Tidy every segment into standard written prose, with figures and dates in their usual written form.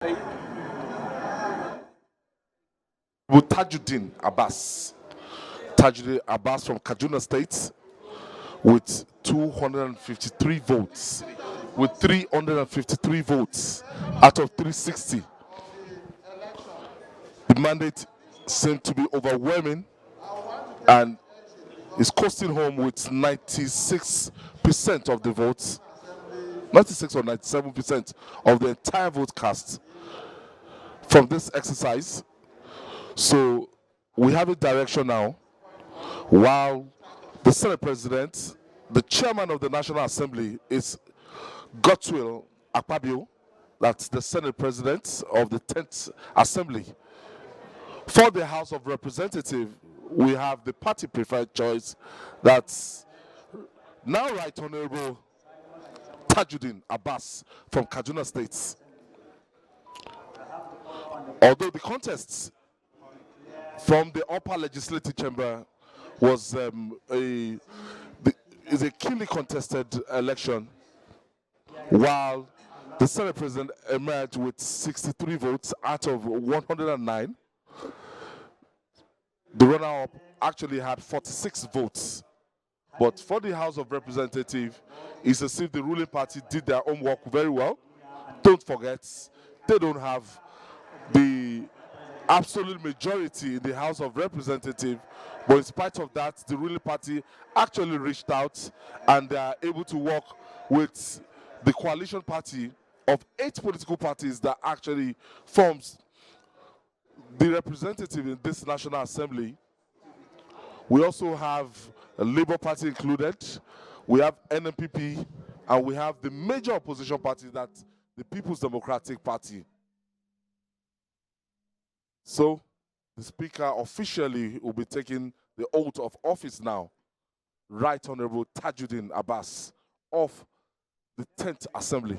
With Tajuddin Abbas. Tajuddin Abbas from Kaduna State with 253 votes. With 353 votes out of 360. The mandate seemed to be overwhelming and is coasting home with 96% of the votes. 96 or 97% of the entire vote cast from this exercise. So we have a direction now, while the Senate President, the Chairman of the National Assembly, is Godswill Akpabio. That's the Senate President of the 10th Assembly. For the House of Representatives, we have the party preferred choice, that's now Right Honorable Tajuddin Abbas from Kaduna State. Although the contests from the upper legislative chamber was is a keenly contested election, while the Senate President emerged with 63 votes out of 109. The runner-up actually had 46 votes. But for the House of Representatives, it's as if the ruling party did their own work very well. Don't forget, they don't have the absolute majority in the House of Representatives, but in spite of that, the ruling party actually reached out and they are able to work with the coalition party of 8 political parties that actually forms the representative in this National Assembly. We also have a Labour Party included, we have NNPP, and we have the major opposition party, that's the People's Democratic Party. So the Speaker officially will be taking the oath of office now, Right Honorable Tajuddin Abbas of the 10th Assembly.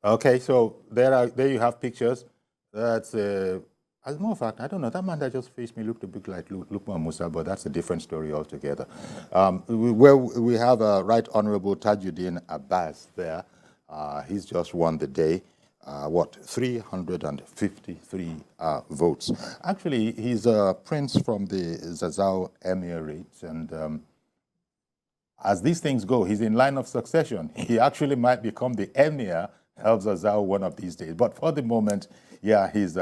Okay, so there you have pictures. That's as a matter of fact, I don't know, that man that just faced me looked a bit like Lukman Musa, but that's a different story altogether. We have Right Honorable Tajuddin Abbas there. He's just won the day. 353 votes. Actually, he's a prince from the Zazzau Emirates, and as these things go, he's in line of succession. He actually might become the emir of Zazzau one of these days. But for the moment, yeah, he's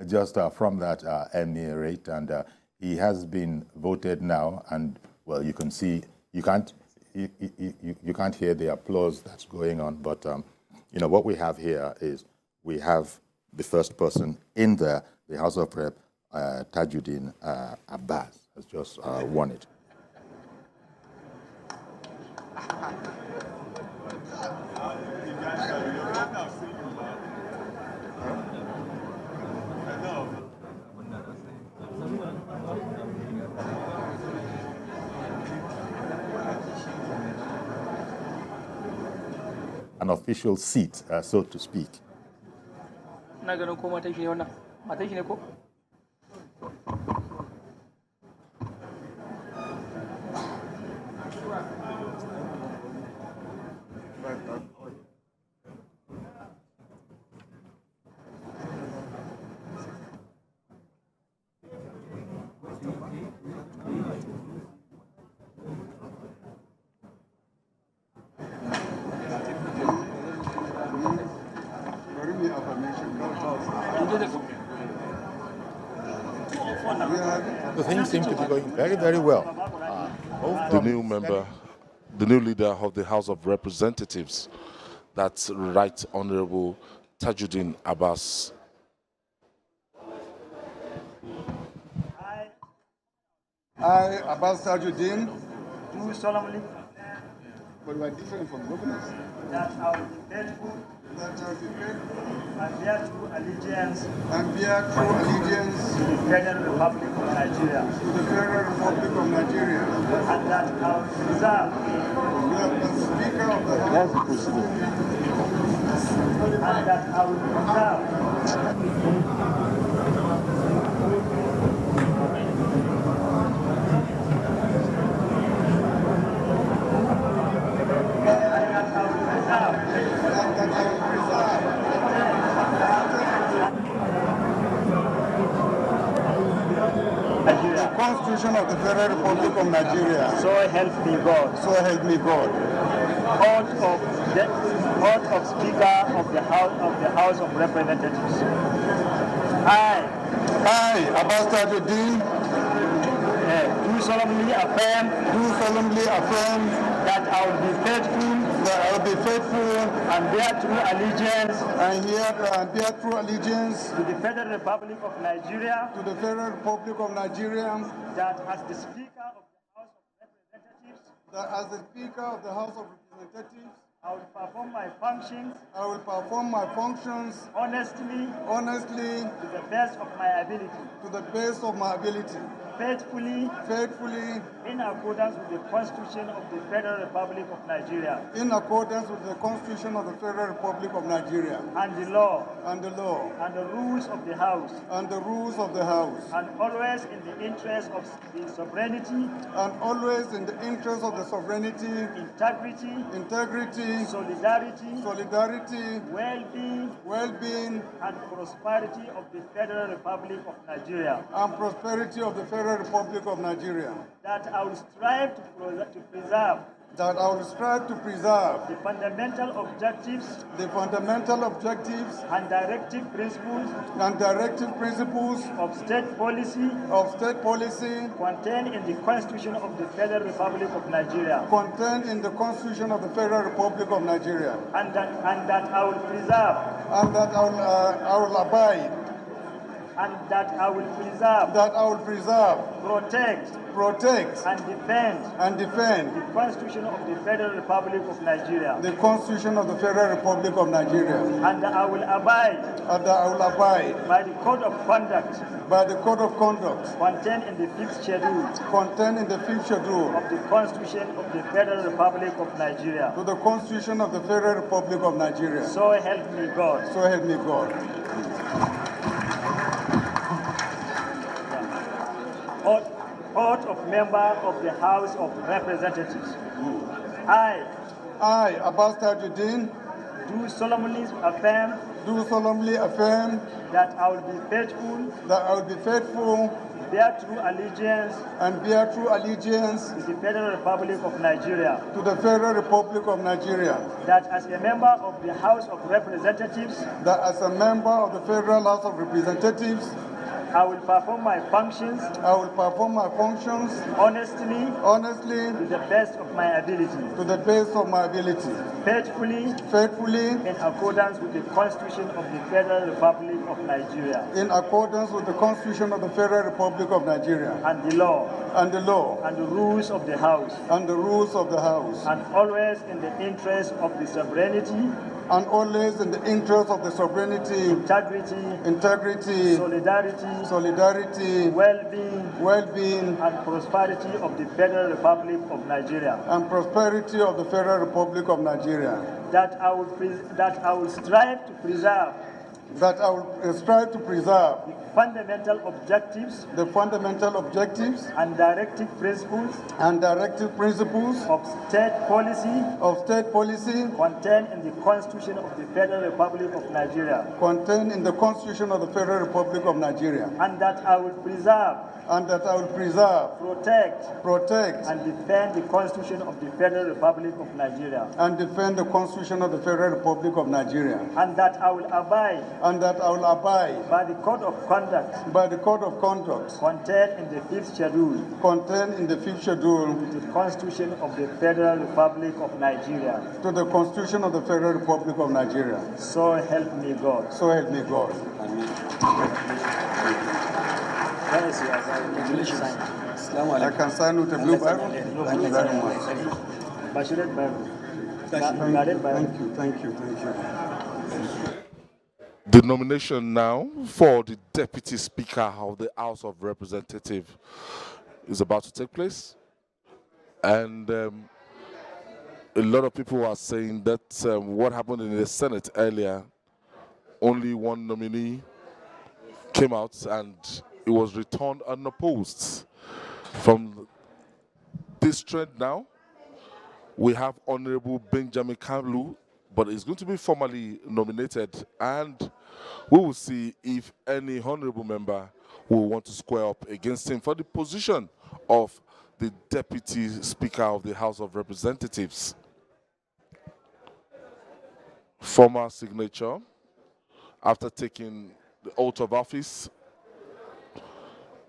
just from that emirate, and he has been voted now. And well, you can see you can't hear the applause that's going on. But you know what we have here is we have the first person in the House of Rep, Tajuddin Abbas, has just won it. An official seat, so to speak. The things seem to be going very, very well. The new member the new leader of the House of Representatives, that's Right Honorable Tajuddin Abbas. I, Abbas Tajuddin, do solemnly but we are different from governors. that I will be faithful That I will be faithful and bear true allegiance and bear true allegiance to the Federal Republic of Nigeria, to the Federal Republic of Nigeria. and that I will preserve That the Speaker of the House and that I will preserve the Constitution of the Federal Republic of Nigeria. so help me God. So help me God. Oath of Speaker of the House of Representatives. I I, Abbas Tajuddin, do solemnly affirm that I will be faithful that I will be faithful and bear true allegiance and bear true allegiance to the Federal Republic of Nigeria, to the Federal Republic of Nigeria, that as the Speaker of the House of Representatives, that as the Speaker of the House of Representatives, I will perform my functions I will perform my functions honestly honestly to the best of my ability, to the best of my ability, faithfully faithfully in accordance with the Constitution of the Federal Republic of Nigeria in accordance with the Constitution of the Federal Republic of Nigeria and the law and the law and the rules of the House, and the rules of the House, and always in the interest of the sovereignty, and always in the interest of the sovereignty, integrity, solidarity, well-being, and prosperity of the Federal Republic of Nigeria. and prosperity of the Federal Republic of Nigeria. That I will strive to preserve That I will strive to preserve the fundamental objectives and directive principles of state policy contained in the Constitution of the Federal Republic of Nigeria, contained in the Constitution of the Federal Republic of Nigeria, and that I will preserve and that I will abide, and that I will preserve, that I will preserve, protect, and defend the Constitution of the Federal Republic of Nigeria, the Constitution of the Federal Republic of Nigeria, and that I will abide by the Code of Conduct contained in the 5th schedule of the Constitution of the Federal Republic of Nigeria. to the Constitution of the Federal Republic of Nigeria. So help me God. So help me God. Oath of member of the House of Representatives. I Abbas Tajuddin, do solemnly affirm that I will be faithful, bear true allegiance and bear true allegiance to the Federal Republic of Nigeria, to the Federal Republic of Nigeria, that as a member of the House of Representatives, that as a member of the Federal House of Representatives, I will perform my functions honestly to the best of my ability, faithfully in accordance with the Constitution of the Federal Republic of Nigeria, in accordance with the Constitution of the Federal Republic of Nigeria, and the law and the rules of the House, and and always in the interest of the sovereignty, and always in the interest of the sovereignty, integrity, solidarity, well-being, and prosperity of the Federal Republic of Nigeria. and prosperity of the Federal Republic of Nigeria. That I will strive to preserve That I will strive to preserve fundamental objectives the fundamental objectives and directive principles of state policy contained in the Constitution of the Federal Republic of Nigeria, contained in the Constitution of the Federal Republic of Nigeria, and that I will preserve, protect, and defend the Constitution of the Federal Republic of Nigeria, and defend the Constitution of the Federal Republic of Nigeria, and that I will abide and that I will abide by the code of conduct contained in the fifth schedule to the Constitution of the Federal Republic of Nigeria. the Constitution of the Federal Republic of Nigeria. So help me God. So help me God. Where is your sign? I can sign with a blue Bible. Thank you very much. Bashiret Bible. Thank you. The nomination now for the Deputy Speaker of the House of Representatives is about to take place. And a lot of people are saying that what happened in the Senate earlier, only one nominee came out and it was returned unopposed. From this trend now, we have Honorable Benjamin Kamlu, but he's going to be formally nominated, and we will see if any honorable member will want to square up against him for the position of the Deputy Speaker of the House of Representatives. Former signature, after taking the oath of office,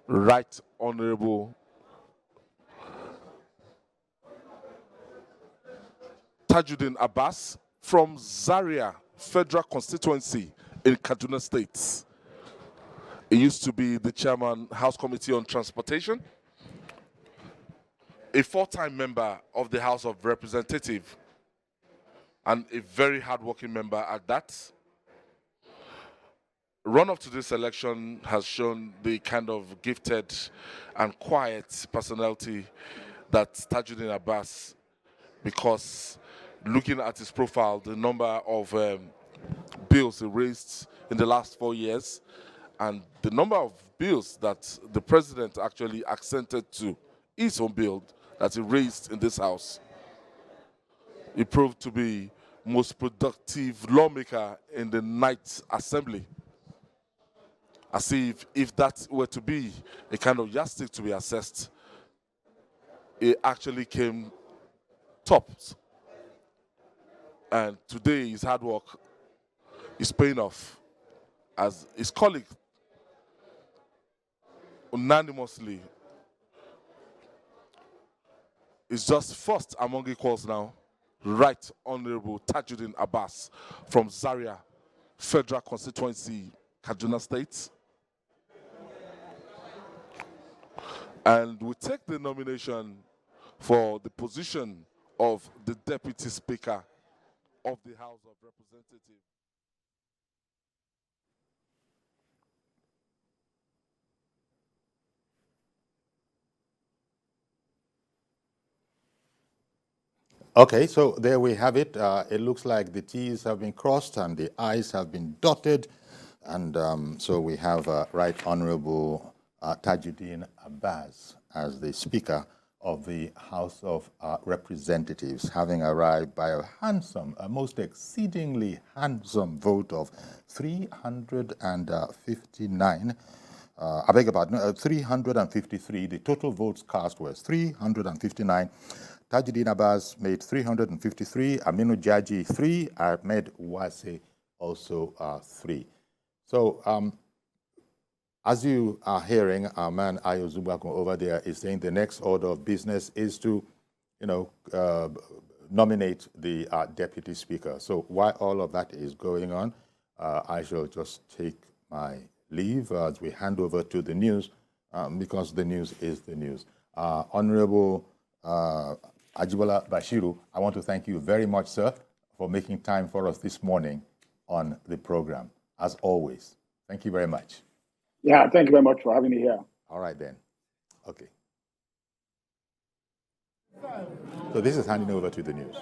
Right Honorable Tajuddin Abbas from Zaria Federal Constituency in Kaduna State. He used to be the chairman, House Committee on Transportation, a four-time member of the House of Representatives, and a very hardworking member at that. Run-up to this election has shown the kind of gifted and quiet personality that Tajuddin Abbas, because looking at his profile, the number of bills he raised in the last 4 years, and the number of bills that the president actually accented to his own bill that he raised in this house, he proved to be most productive lawmaker in the night assembly. As if that were to be a kind of yardstick to be assessed, it actually came top. And today his hard work is paying off, as his colleague unanimously is just first among equals now. Right Honorable Tajuddin Abbas from Zaria Federal Constituency, Kaduna State. And we take the nomination for the position of the Deputy Speaker of the House of Representatives. Okay, so there we have it. It looks like the T's have been crossed and the I's have been dotted. And so we have Right Honorable Tajuddin Abbas as the Speaker of the House of Representatives, having arrived by a most exceedingly handsome vote of 359. I beg your pardon, 353. The total votes cast was 359. Tajuddin Abbas made 353, Aminu Jaji 3, Ahmed Wase also 3. So as you are hearing, our man Ayo Zubako over there is saying the next order of business is to, nominate the deputy speaker. So while all of that is going on, I shall just take my leave as we hand over to the news, because the news is the news. Honorable Ajibola Bashiru, I want to thank you very much, sir, for making time for us this morning on the program, as always. Thank you very much. Yeah, thank you very much for having me here. All right, then. Okay. So this is handing over to the news.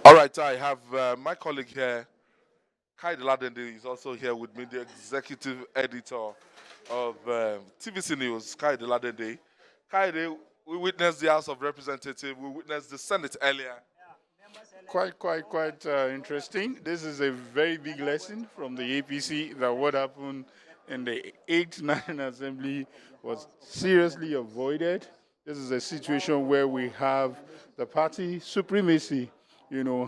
All right, I have my colleague here, Kai Deladende, is also here with me, the executive editor of TVC News, Kai Deladende. Kai, we witnessed the House of Representatives, we witnessed the Senate earlier. Quite interesting. This is a very big lesson from the APC that what happened in the 8th National Assembly was seriously avoided. This is a situation where we have the party supremacy,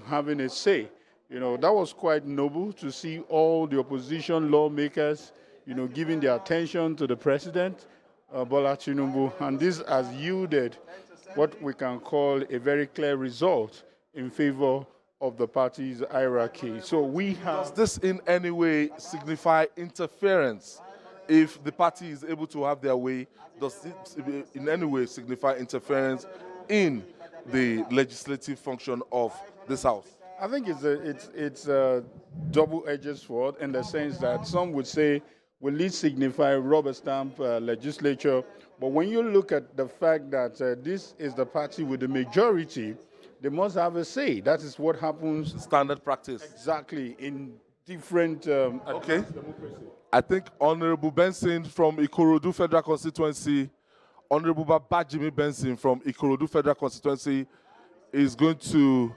having a say. That was quite noble to see all the opposition lawmakers, giving their attention to the president, Bola Tinubu, and this has yielded what we can call a very clear result in favor of the party's hierarchy. So we have... Does this in any way signify interference? If the party is able to have their way, does it in any way signify interference in the legislative function of this House? I think it's a double-edged sword in the sense that some would say, will it signify rubber stamp legislature? But when you look at the fact that this is the party with the majority, they must have a say. That is what happens. Standard practice. Exactly, in different okay. democracy. I think Honorable Benson from Ikorodu Federal Constituency, Honorable Babajimi Benson from Ikorodu Federal Constituency is going to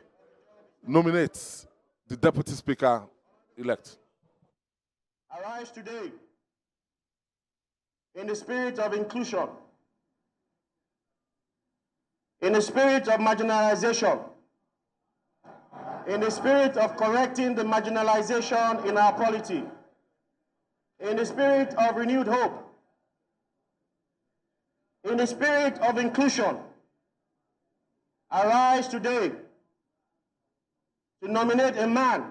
nominate the Deputy Speaker-elect. Arise today in the spirit of inclusion, in the spirit of marginalization, in the spirit of correcting the marginalization in our polity, in the spirit of renewed hope, in the spirit of inclusion. Arise today to nominate a man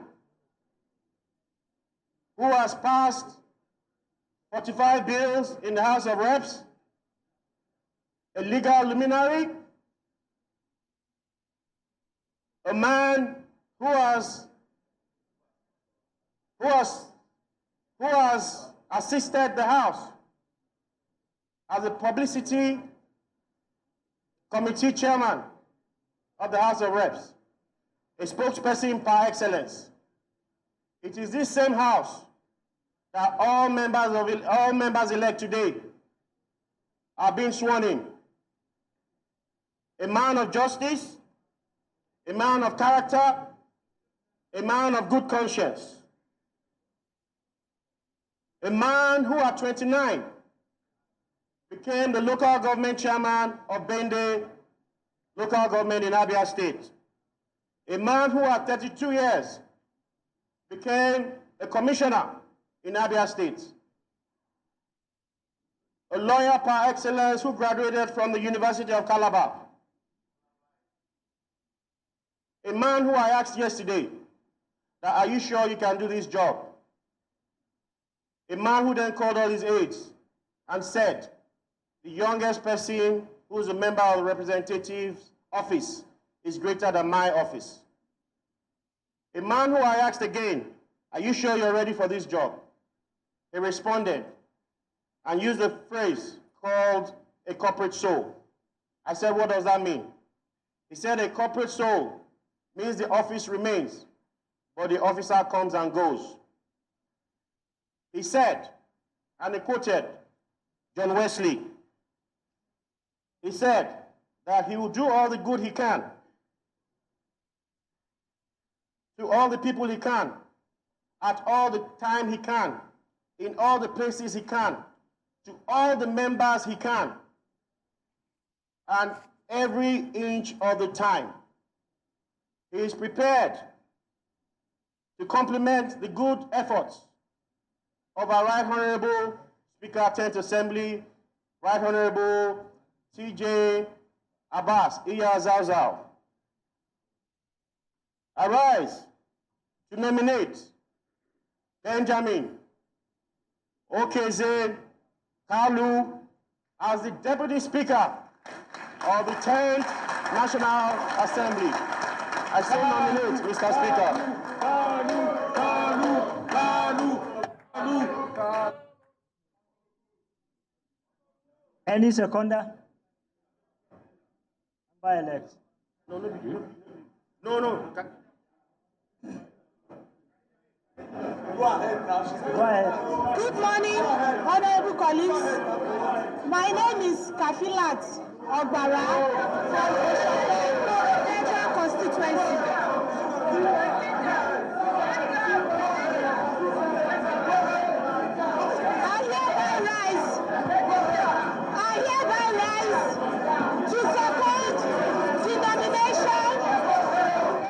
who has passed 45 bills in the House of Reps, a legal luminary, a man who has assisted the House as a publicity committee chairman of the House of Reps, a spokesperson par excellence. It is this same House that all members elect today are being sworn in. A man of justice, a man of character, a man of good conscience. A man who at 29 became the local government chairman of Bende local government in Abia State. A man who at 32 years became a commissioner in Abia State. A lawyer par excellence who graduated from the University of Calabar. A man who I asked yesterday, that are you sure you can do this job? A man who then called all his aides and said, the youngest person who is a member of the representative's office is greater than my office. A man who I asked again, are you sure you're ready for this job? He responded and used a phrase called a corporate soul. I said, what does that mean? He said a corporate soul means the office remains, but the officer comes and goes. He said, and he quoted John Wesley, he said that he will do all the good he can to all the people he can, at all the time he can, in all the places he can, to all the members he can, and every inch of the time. He is prepared to complement the good efforts of our Right Honorable Speaker, 10th Assembly, Right Honorable TJ Abbas, Iya Zauzau. Arise to nominate Benjamin Okeze Kalu as the Deputy Speaker of the 10th National Assembly. I so nominate, Mr. Speaker. Any seconder? By elect. No. Go ahead now. Go ahead. Good morning, honorable colleagues. My name is Kafilat Ogbara from Oshofe Federal Constituency. I hereby rise to support the nomination.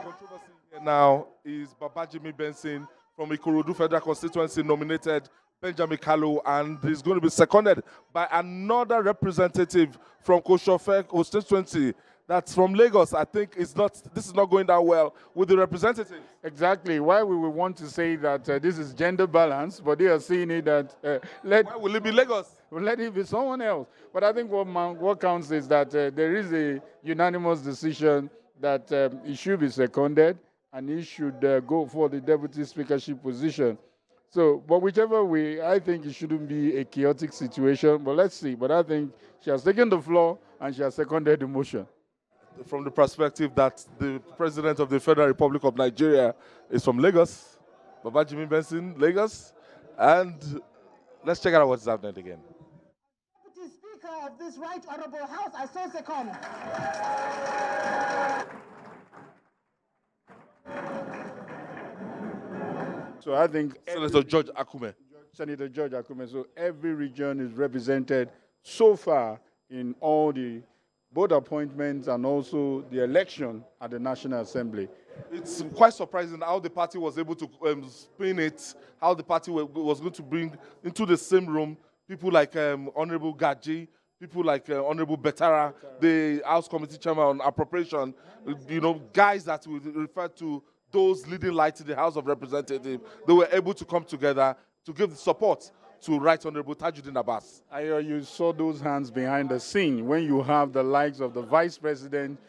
Controversy here now is Babajimi Benson from Ikorodu Federal Constituency nominated Benjamin Kalu, and he's going to be seconded by another representative from Koshofe constituency. That's from Lagos. I think this is not going down well with the representatives. Exactly. Why we would want to say that this is gender balance, but they are seeing it that Why will it be Lagos? let it be someone else. But I think what counts is that there is a unanimous decision that he should be seconded and he should go for the deputy speakership position. So, but whichever way, I think it shouldn't be a chaotic situation. But let's see. But I think she has taken the floor and she has seconded the motion. From the perspective that the President of the Federal Republic of Nigeria is from Lagos, Babajimi Benson, Lagos, and let's check out what's happening again. Deputy Speaker of this right honorable house, I so second. So I think Senator George Akume. Senator George Akume. So every region is represented so far in all the both appointments and also the election at the National Assembly. It's quite surprising how the party was able to spin it, how the party was going to bring into the same room people like Honorable Gaji, people like Honorable Betara, the House Committee Chairman on Appropriation, guys that we refer to those leading lights in the House of Representatives. They were able to come together to give the support to Right Honorable Tajuddin Abbas. You saw those hands behind the scene when you have the likes of the Vice President,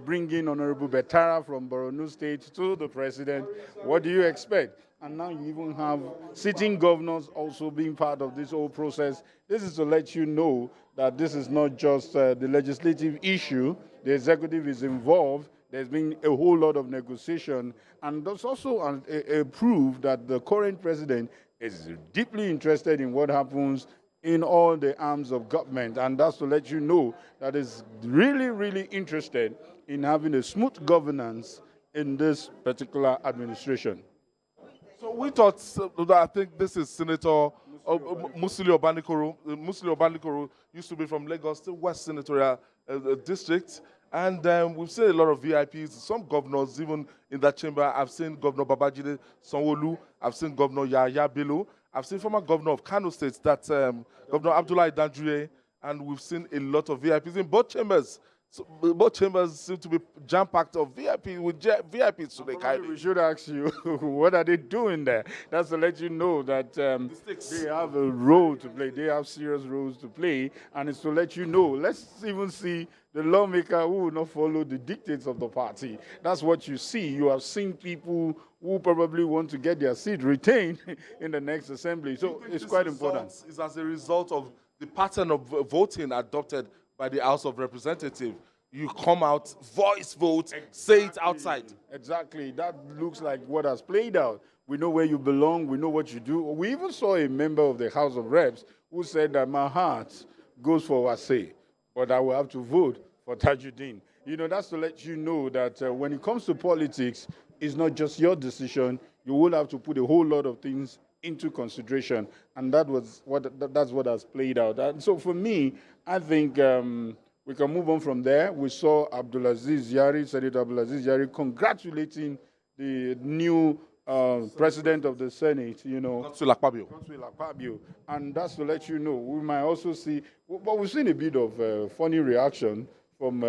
bringing Honorable Betara from Borno State to the President. What do you expect? And now you even have sitting governors also being part of this whole process. This is to let you know that this is not just the legislative issue. The executive is involved. There's been a whole lot of negotiation. And there's also a proof that the current president is deeply interested in what happens in all the arms of government. And that's to let you know that is really, really interested in having a smooth governance in this particular administration. So we thought that I think this is Senator Musili Obanikoro. Musili Obanikoro used to be from Lagos, the West Senatorial District. And we've seen a lot of VIPs, some governors, even in that chamber. I've seen Governor Babajide Sanwo-Olu. I've seen Governor Yahaya Bello. I've seen former governor of Kano State, that's Governor Abdullahi Danjure. And we've seen a lot of VIPs in both chambers. So both chambers seem to be jam-packed of VIPs today. We should ask you, what are they doing there? That's to let you know that they have a role to play. They have serious roles to play. And it's to let you know, let's even see the lawmaker who will not follow the dictates of the party. That's what you see. You have seen people who probably want to get their seat retained in the next assembly. So it's quite important. It's as a result of the pattern of voting adopted by the House of Representatives. You come out, voice vote, say it outside. Exactly. That looks like what has played out. We know where you belong. We know what you do. We even saw a member of the House of Reps who said that my heart goes for Wase, but I will have to vote for Tajuddin. That's to let you know that when it comes to politics, it's not just your decision. You will have to put a whole lot of things into consideration, and that's what has played out. And so for me, I think we can move on from there. We saw Abdulaziz Yari, Senator Abdulaziz Yari, congratulating the new president of the Senate, Godswill Akpabio. And that's to let you know, we might also see, but we've seen a bit of funny reaction from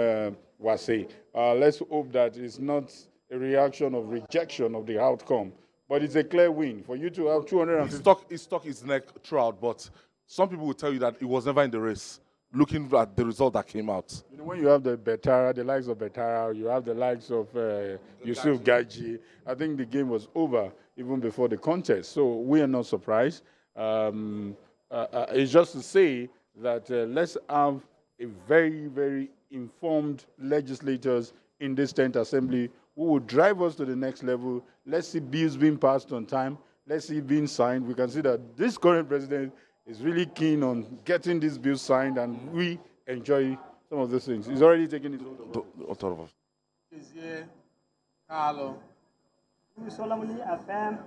Wase. Let's hope that it's not a reaction of rejection of the outcome. But it's a clear win. For you to have 250... He stuck his neck throughout, but some people will tell you that he was never in the race, looking at the result that came out. When you have the likes of Betara, you have the likes of Yusuf Gaji, I think the game was over even before the contest. So we are not surprised. It's just to say that let's have a very, very informed legislators in this 10th Assembly who will drive us to the next level. Let's see bills being passed on time. Let's see it being signed. We can see that this current president is really keen on getting these bills signed, and we enjoy some of those things. He's already taken his oath. Carlo, Do solemnly affirm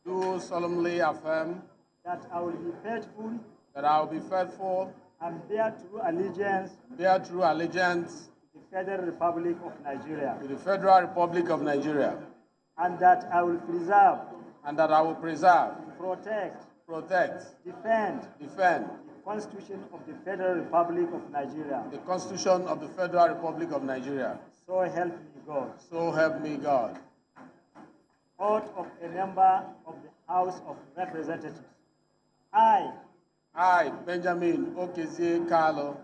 do solemnly affirm that I will be faithful that I will be faithful, and bear true allegiance bear true allegiance to the Federal Republic of Nigeria, to the Federal Republic of Nigeria, and that I will preserve, and that I will preserve, protect, defend the Constitution of the Federal Republic of Nigeria. the Constitution of the Federal Republic of Nigeria. So help me God. So help me God. Oath of a member of the House of Representatives. I I, Benjamin Okezie Carlo,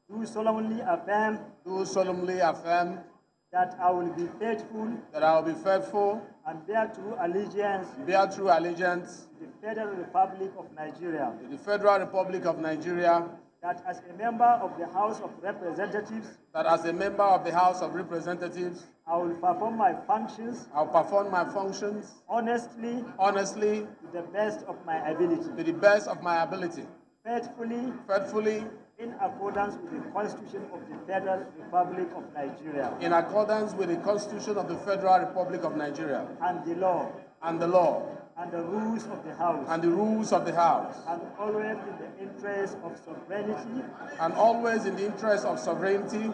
do solemnly affirm do solemnly affirm that I will be faithful that I will be faithful, and bear true allegiance bear true allegiance to the Federal Republic of Nigeria, to the Federal Republic of Nigeria, that as a member of the House of Representatives, that as a member of the House of Representatives, I will perform my functions I will perform my functions honestly honestly to the best of my ability, to the best of my ability, faithfully, in accordance with the Constitution of the Federal Republic of Nigeria in accordance with the Constitution of the Federal Republic of Nigeria and the law and the law and the rules of the House, and the rules of the House, and always in the interest of sovereignty, and always in the interest of sovereignty,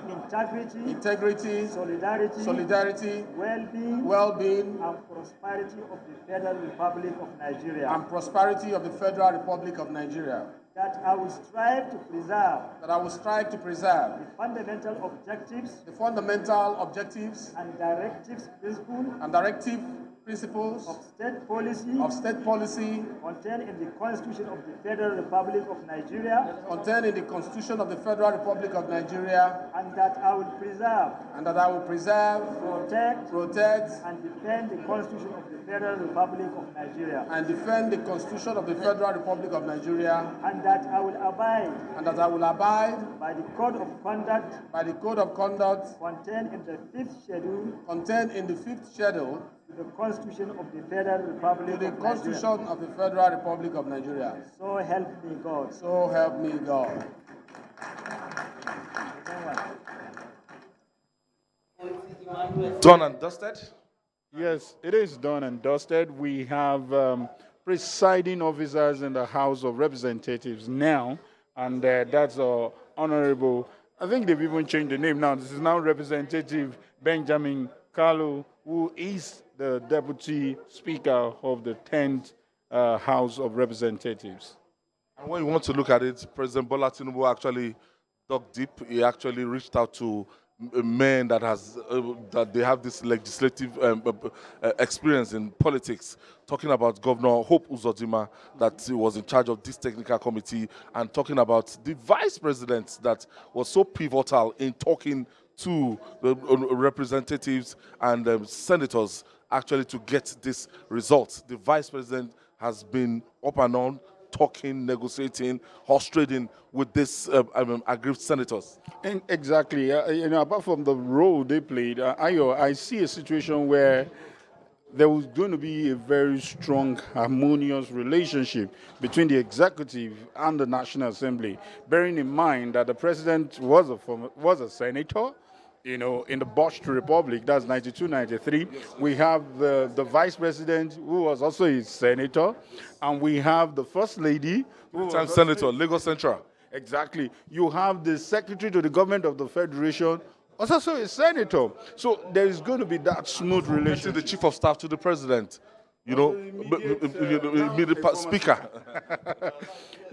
integrity, solidarity, well-being, and prosperity of the Federal Republic of Nigeria. and prosperity of the Federal Republic of Nigeria. That I will strive to preserve That I will strive to preserve the fundamental objectives the fundamental objectives and directives principles of state policy contained in the Constitution of the Federal Republic of Nigeria, contained in the Constitution of the Federal Republic of Nigeria, and that I will preserve, protect, and defend the Constitution of the Federal Republic of Nigeria, and defend the Constitution of the Federal Republic of Nigeria, and that I will abide by the code of conduct contained in the fifth schedule to the Constitution of the Federal Republic to the of Constitution Nigeria. of the Federal Republic of Nigeria. So help me God. So help me God. Done and dusted? Yes, it is done and dusted. We have presiding officers in the House of Representatives now, and that's Honorable, I think they've even changed the name now. This is now Representative Benjamin Carlo, who is the Deputy Speaker of the 10th House of Representatives. And when you want to look at it, President Bola Tinubu actually dug deep. He actually reached out to men that they have this legislative experience in politics, talking about Governor Hope Uzodinma, that he was in charge of this technical committee, and talking about the vice president that was so pivotal in talking to the representatives and senators actually to get this result. The vice president has been up and on, talking, negotiating, horse trading with this aggrieved senators. And exactly. Apart from the role they played, I see a situation where there was going to be a very strong, harmonious relationship between the executive and the National Assembly, bearing in mind that the president was a senator. In the botched republic, that's 92, 93. We have the vice president, who was also a senator, and we have the first lady, who was Senator, Lagos Central. Exactly. You have the secretary to the government of the federation, was also a senator. So there is going to be that smooth relationship. The chief of staff to the president, immediate speaker.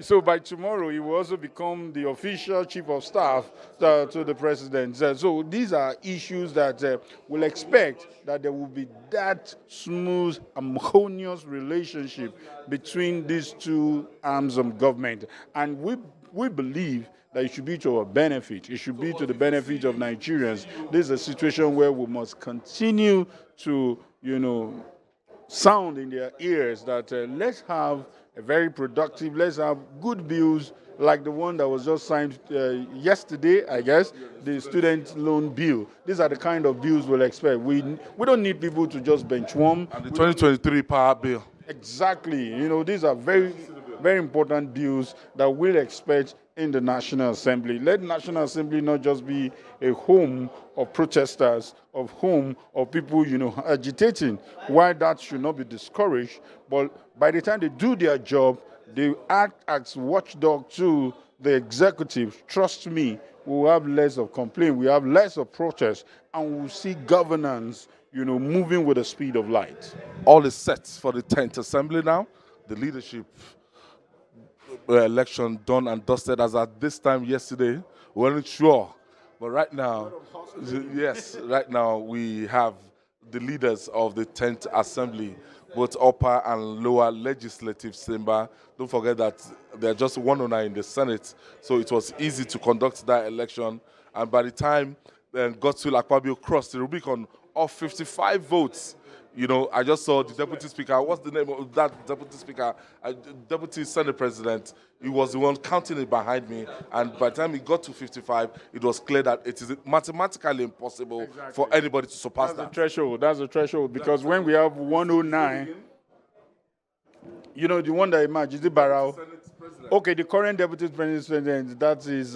So by tomorrow, he will also become the official chief of staff to the president. So these are issues that we'll expect that there will be that smooth, harmonious relationship between these two arms of government. And we believe that it should be to our benefit. It should be to the benefit of Nigerians. This is a situation where we must continue to, sound in their ears that let's have a very productive. Let's have good bills like the one that was just signed yesterday, I guess, the student loan bill. These are the kind of bills we'll expect. We don't need people to just bench warm. And the 2023 power bill. Exactly. You know, these are very, very important bills that we'll expect in the National Assembly. Let the National Assembly not just be a home of protesters, of home of people, you know, agitating. Why that should not be discouraged. But by the time they do their job, they act as watchdog to the executive. Trust me, we will have less of complaint, we have less of protest, and we'll see governance, you know, moving with the speed of light. All is set for the 10th Assembly now. The leadership election done and dusted as at this time yesterday. We weren't sure. But right now, yes, right now we have the leaders of the 10th Assembly, both upper and lower legislative chamber. Don't forget that they're just 109 in the Senate, so it was easy to conduct that election. And by the time Godswill Akpabio crossed the Rubicon of 55 votes, you know, I just saw the Deputy Speaker. What's the name of that Deputy Speaker? Deputy Senate President. He was the one counting it behind me. And by the time he got to 55, it was clear that it is mathematically impossible for anybody to surpass that. That's the threshold. That's the threshold. Because when we have 109, you know, the one that emerged, is it Barrow? Okay, the current Deputy President, that is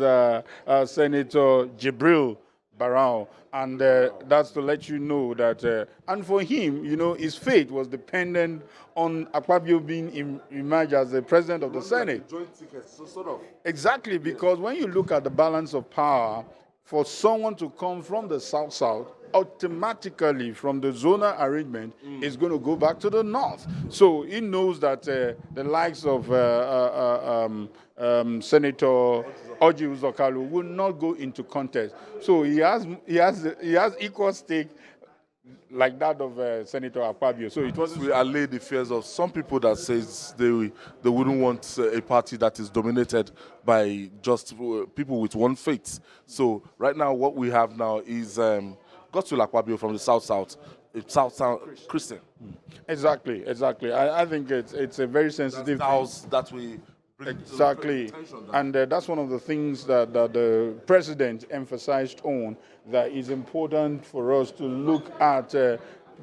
Senator Jibril Barrow. And that's to let you know that, and for him, you know, his fate was dependent on Akpabio being emerged as the president of the Senate. Joint tickets, so sort of. Exactly, because when you look at the balance of power, for someone to come from the South-South, automatically from the zonal arrangement is going to go back to the North. So he knows that the likes of Senator Orji Uzor will not go into contest. So he has equal stake like that of Senator Akpabio. So it was we allay the fears of some people that says they wouldn't want a party that is dominated by just people with one faith. So right now what we have now is Godswill Akpabio from the South-South, South Christian. Exactly. I think it's a very sensitive house that we bring exactly, and that's one of the things that the president emphasized on, that is important for us to look at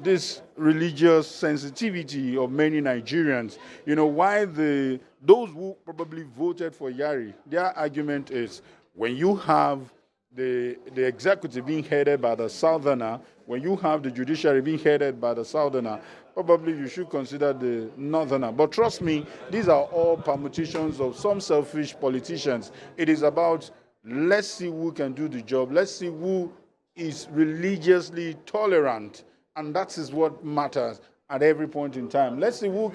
this religious sensitivity of many Nigerians. You know, why those who probably voted for Yari, their argument is when you have the executive being headed by the Southerner, when you have the judiciary being headed by the Southerner, probably you should consider the Northerner. But trust me, these are all permutations of some selfish politicians. It is about, let's see who can do the job. Let's see who is religiously tolerant. And that is what matters at every point in time. Let's see who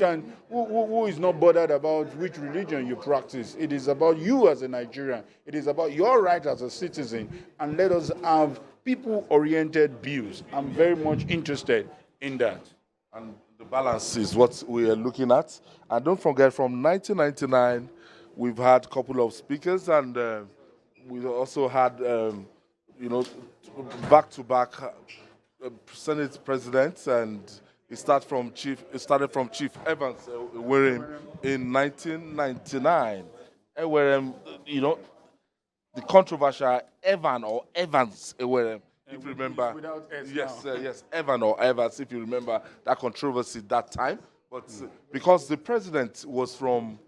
is not bothered about which religion you practice. It is about you as a Nigerian. It is about your right as a citizen. And let us have people-oriented views. I'm very much interested in that. And the balance is what we are looking at. And don't forget, from 1999, we've had a couple of speakers, and we also had, you know, back-to-back Senate presidents, and it started from Chief Evans Ewerem in 1999. Ewerem, you know, the controversial Evan or Evans Ewerem. If you remember, yes, Evan or Evans, if you remember that controversy that time. But because the president was from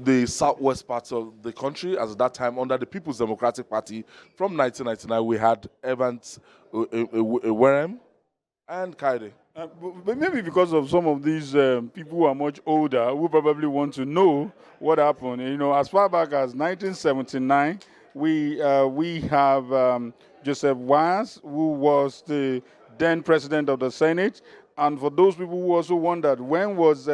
the southwest part of the country, as at that time under the People's Democratic Party, from 1999 we had Evans Ewerem and Kaide. But maybe because of some of these people who are much older, who probably want to know what happened. You know, as far back as 1979, we have Joseph Wise, who was the then president of the Senate. And for those people who also wondered, when was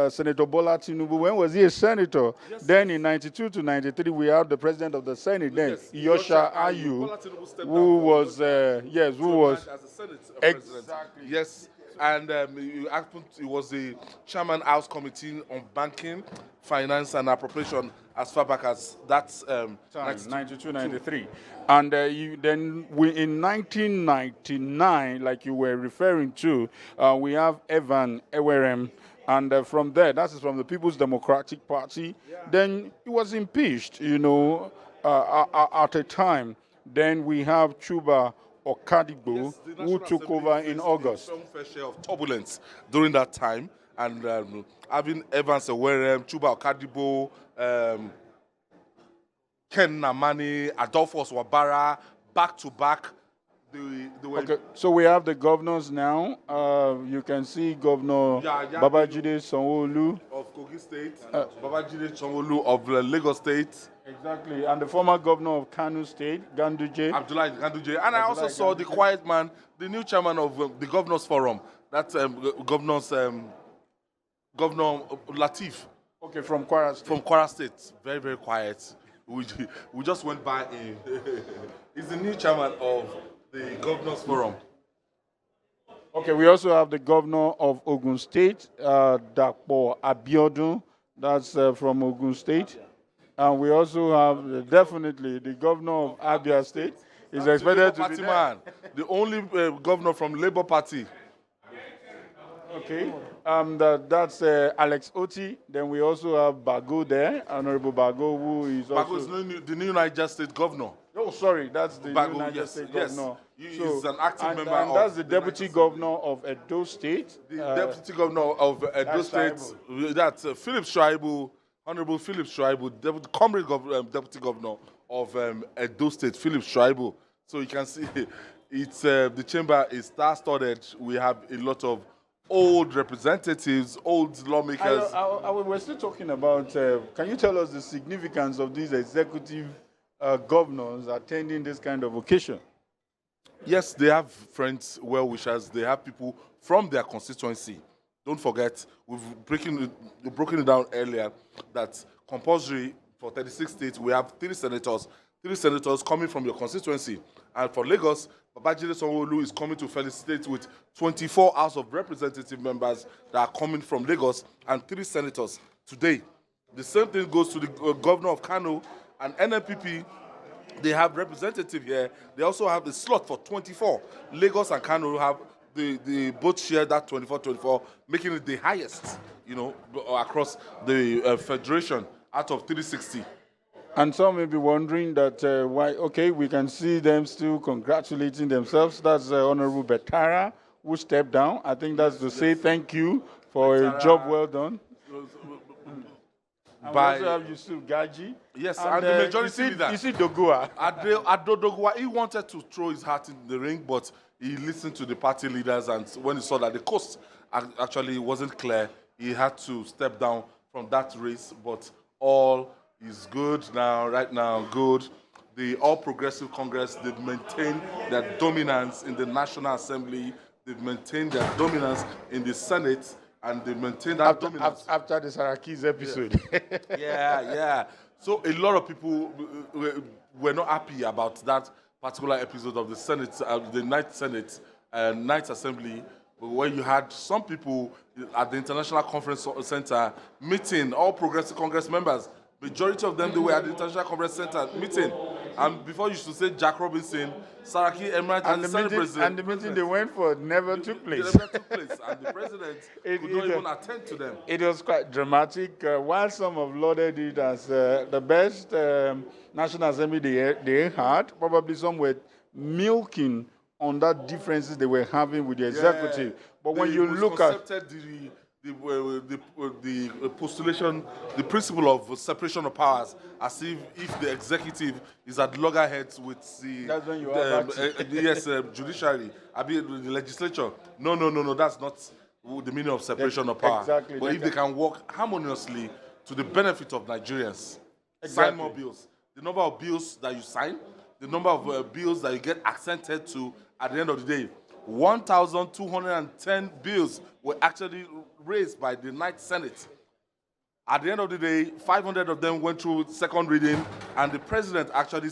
Senator Bola Tinubu, when was he a senator? Yes. Then in 92 to 93, we had the president of the Senate then, Yosha Ayu, who was, who was as a Senate president. Exactly. Yes, and he was the chairman House Committee on Banking, Finance and Appropriation as far back as that time, 92, 93. And in 1999, like you were referring to, we have Evan Ewerem, And from there, that is from the People's Democratic Party. Then he was impeached, you know, at a time. Then we have Chuba Okadibo, who took over in August. Fair share of turbulence during that time, and having Evans Ewerem, Chuba Okadibo, Ken Namani, Adolphus Wabara, back to back. Okay, so we have the governors now. You can see Governor Babajide Sanwo-Olu of Kogi State, Babajide Sanwo-Olu of Lagos State. Exactly, and the former governor of Kano State, Ganduje. Abdullahi Ganduje. And I also saw the quiet man, the new chairman of the Governors Forum. That's Governor Latif. Okay, from Kwara State. From Kwara State. Very, very quiet. We just went by him. He's the new chairman of the Governors Forum. Okay, we also have the governor of Ogun State, Dapo Abiodun. That's from Ogun State. And we also have definitely the governor of Abia State. Is expected to be there. Man, the only governor from Labour Party. Okay, that's Alex Oti. Then we also have Bago there, Honorable Bago, who is also... Bago is the new Niger State governor. Oh, sorry, that's the Bago, new Niger yes, State yes. governor. He's an active member and of that's the deputy governor of Edo State. The deputy governor of Edo State, that's Philip Shuaibu, Honorable Philip Shuaibu, deputy governor of Edo State, Philip Shuaibu. So you can see it's the chamber is star-studded. We have a lot of old representatives, old lawmakers. We're still talking about, can you tell us the significance of these executive governors attending this kind of occasion? Yes, they have friends, well-wishers. They have people from their constituency. Don't forget, we've broken it down earlier that compulsory for 36 states, we have 3 senators coming from your constituency. And for Lagos, Babajide Sanwo-Olu is coming to felicitate with 24 House of Representative members that are coming from Lagos and 3 senators today. The same thing goes to the governor of Kano and NNPP. They have representative here. They also have the slot for 24. Lagos and Kano have the both share that 24, making it the highest, you know, across the federation out of 360. And some may be wondering that why, okay, we can see them still congratulating themselves. That's Honorable Betara, who stepped down. I think that's to say thank you for a job well done. By we also have Yusuf Gaji. Yes, and the majority leader. You see Dogua. Ado Dogua, he wanted to throw his hat in the ring, but he listened to the party leaders, and when he saw that the coast actually wasn't clear, he had to step down from that race. But all is good now, right now, good. The All Progressive Congress, they've maintained their dominance in the National Assembly, they've maintained their dominance in the Senate, and they maintained that dominance. After the Saraki's episode. Yeah. So a lot of people were not happy about that particular episode of the Senate, the Ninth Assembly, where you had some people at the International Conference Center meeting, all Progressive Congress members. Majority of them, they were at the International Conference Center meeting. And before you should say Jack Robinson, Saraki, Emirate, and the Senate President. And the meeting they went for never took place. Never took place. And the President could not even attend to them. It was quite dramatic. While some have lauded it as the best National Assembly they had, probably some were milking on that differences they were having with the executive. But when you look at the postulation, the principle of separation of powers, as if the executive is at loggerheads with the judiciary, the legislature. No, that's not the meaning of separation of power. Exactly. But if they can work harmoniously to the benefit of Nigerians, sign more bills. The number of bills that you sign, the number of bills that you get accented to at the end of the day, 1,210 bills were actually raised by the Ninth Senate. At the end of the day, 500 of them went through second reading, and the president actually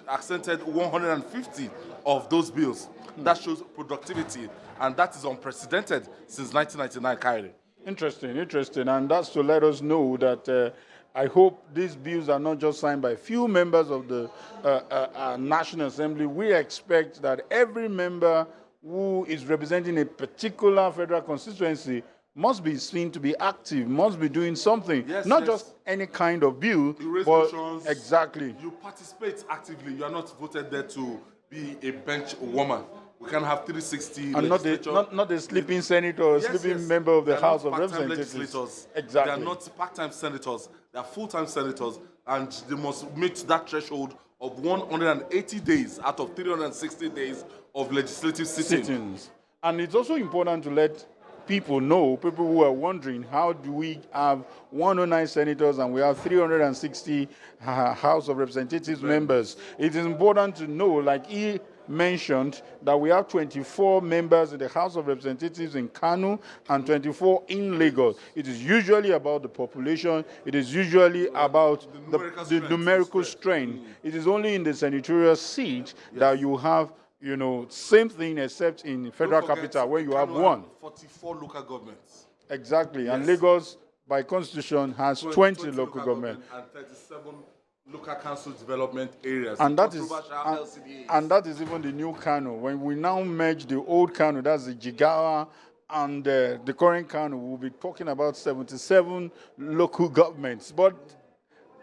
accented 150 of those bills. That shows productivity, and that is unprecedented since 1999, Kyrie. Interesting, and that's to let us know that I hope these bills are not just signed by few members of the National Assembly. We expect that every member who is representing a particular federal constituency must be seen to be active, must be doing something, Yes, not yes. just any kind of bill, You raise but motions, exactly. you participate actively. You are not voted there to be a bench woman. We can have 360 And legislature. not a sleeping senator or sleeping member of the House of Representatives. Legislators. Exactly. They are not part-time senators. They are full-time senators, and they must meet that threshold of 180 days out of 360 days of legislative Sittings. And it's also important to let people know, people who are wondering, how do we have 109 senators and we have 360 House of Representatives members? It is important to know, like he mentioned, that we have 24 members in the House of Representatives in Kano and 24 in Lagos. It is usually about the population. It is usually about the numerical strength. It is only in the senatorial seat that you have, you know, same thing except in federal capital where you have one. 44 local governments. Exactly. And Lagos, by constitution, has 20 local government. And 37 local council development areas. And that is even the new Kano. When we now merge the old Kano, that's the Jigawa, and the current Kano, we'll be talking about 77 local governments. But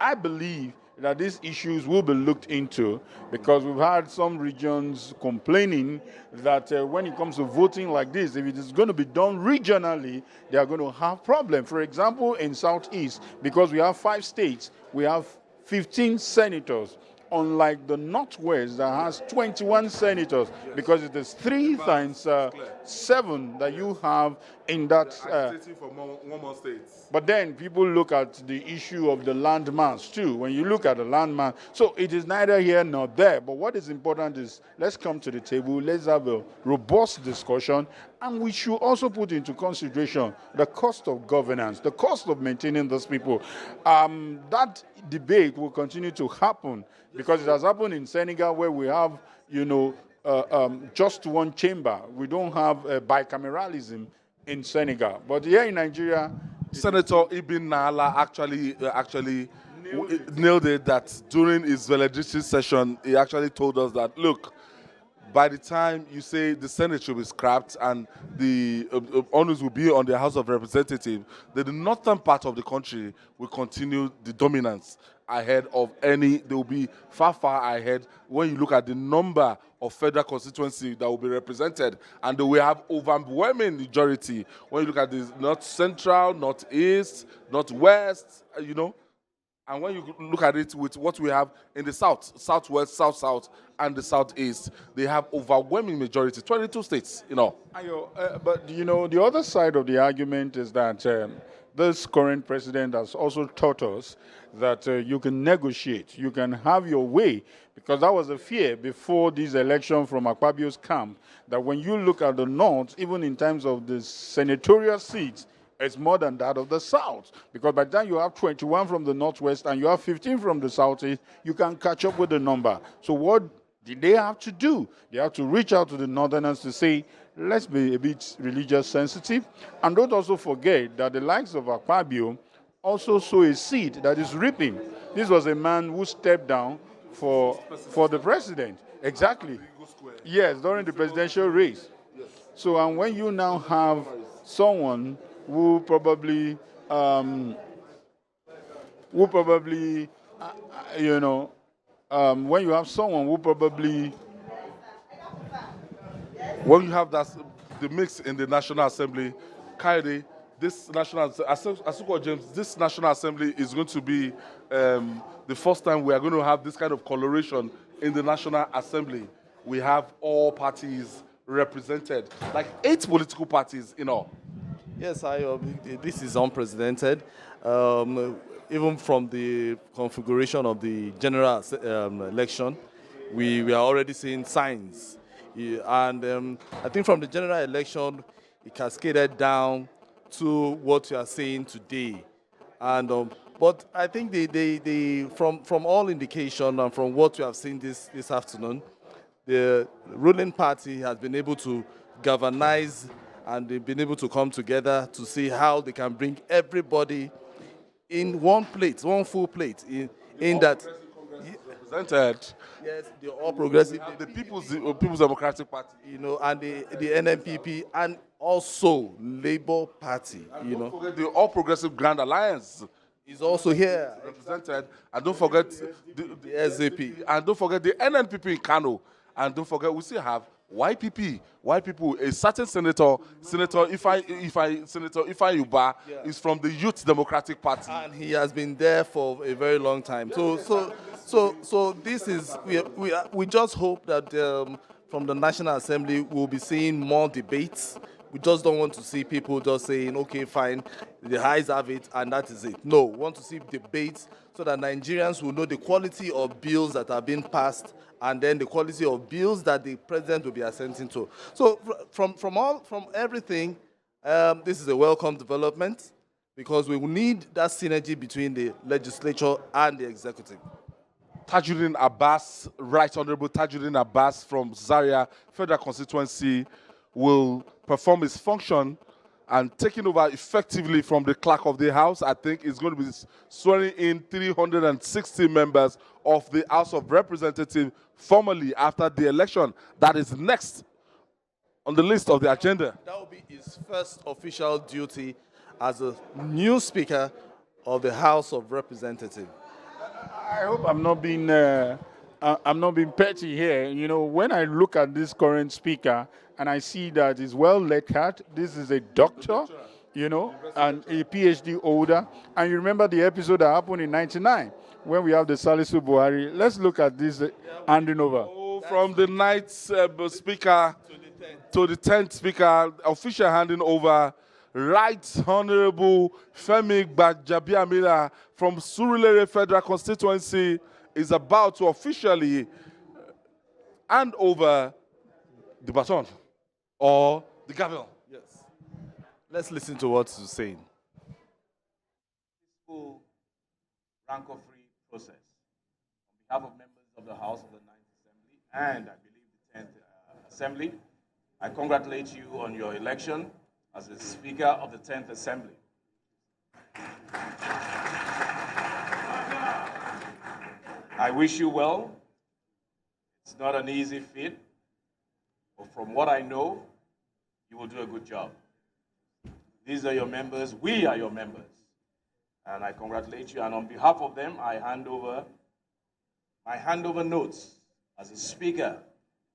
I believe that these issues will be looked into, because we've had some regions complaining that when it comes to voting like this, if it is going to be done regionally, they are going to have problems. For example, in Southeast, because we have 5 states, we have 15 senators, unlike the Northwest that has 21 senators, because it is 3 times 7 that you have in that. For one more state. But then people look at the issue of the land mass too. When you look at the land mass, so it is neither here nor there. But what is important is, let's come to the table, let's have a robust discussion, and we should also put into consideration the cost of governance, the cost of maintaining those people. That debate will continue to happen, because it has happened in Senegal, where we have, you know, just one chamber. We don't have bicameralism in Senegal. But here in Nigeria, Senator Ibn Nala actually nailed it, that during his valedictory session, he actually told us that, look, by the time you say the Senate should be scrapped and the honors will be on the House of Representatives, the northern part of the country will continue the dominance ahead of any. They will be far, far ahead when you look at the number of federal constituency that will be represented, and they will have overwhelming majority when you look at the North Central, North East, North West, you know. And when you look at it with what we have in the South, Southwest, South, and the Southeast, they have overwhelming majority, 22 states, you know. But, you know, the other side of the argument is that this current president has also taught us that you can negotiate, you can have your way, because that was a fear before this election from Akpabio's camp, that when you look at the North, even in terms of the senatorial seats, it's more than that of the South. Because by the time you have 21 from the Northwest and you have 15 from the Southeast, you can catch up with the number. So what did they have to do? They have to reach out to the Northerners to say, let's be a bit religious sensitive. And don't also forget that the likes of Akpabio also sow a seed that is reaping. This was a man who stepped down for the president. Exactly. Yes, during the presidential race. So, and when you now have someone who probably, you know, when you have someone who probably, when you have the mix in the National Assembly, Kaide, this Asuko James, this National Assembly is going to be the first time we are going to have this kind of coloration in the National Assembly. We have all parties represented, like 8 political parties in all. Yes, this is unprecedented. Even from the configuration of the general election, we are already seeing signs. And I think from the general election, it cascaded down to what you are seeing today. And but I think from all indication and from what we have seen this afternoon, the ruling party has been able to galvanize, and they've been able to come together to see how they can bring everybody in one plate, one full plate, in that. represented. Yes, the All Progressive, The People's Democratic Party. you know, and the NNPP, and also Labour Party, you Don't know, forget the All Progressive Grand Alliance is also here. represented. And don't forget The SDP. and don't forget the NNPP in Kano. And don't forget we still have YPP. YPP, a certain Senator Ifai Yuba is from the Youth Democratic Party. And he has been there for a very long time. So this is we just hope that from the National Assembly we'll be seeing more debates. We just don't want to see people just saying, okay, fine, the highs have it and that is it. No, we want to see debates so that Nigerians will know the quality of bills that are being passed and then the quality of bills that the president will be assenting to. So from everything, this is a welcome development because we will need that synergy between the legislature and the executive. Tajuddin Abbas, Right Honorable Tajuddin Abbas from Zaria Federal Constituency will perform his function and taking over effectively from the clerk of the House. I think is going to be swearing in 360 members of the House of Representatives formally after the election. That is next on the list of the agenda. That will be his first official duty as a new Speaker of the House of Representatives. I hope I'm not being petty here. You know, when I look at this current speaker and I see that he's well lettered, this is a doctor, you know, and a PhD holder. And you remember the episode that happened in '99 when we have the Salisu Buhari. Let's look at this handing over. From the ninth speaker to the 10th speaker, official handing over. Right Honorable Femi Gbajabiamila from Surulere Federal Constituency is about to officially hand over the baton or the gavel. Yes. Let's listen to what he's saying. Full rancor-free process. On behalf of members of the House of the 9th Assembly and I believe the 10th Assembly, I congratulate you on your election as the Speaker of the 10th Assembly. I wish you well. It's not an easy feat, but from what I know, you will do a good job. These are your members, we are your members, and I congratulate you, and on behalf of them, I hand over my handover notes as a Speaker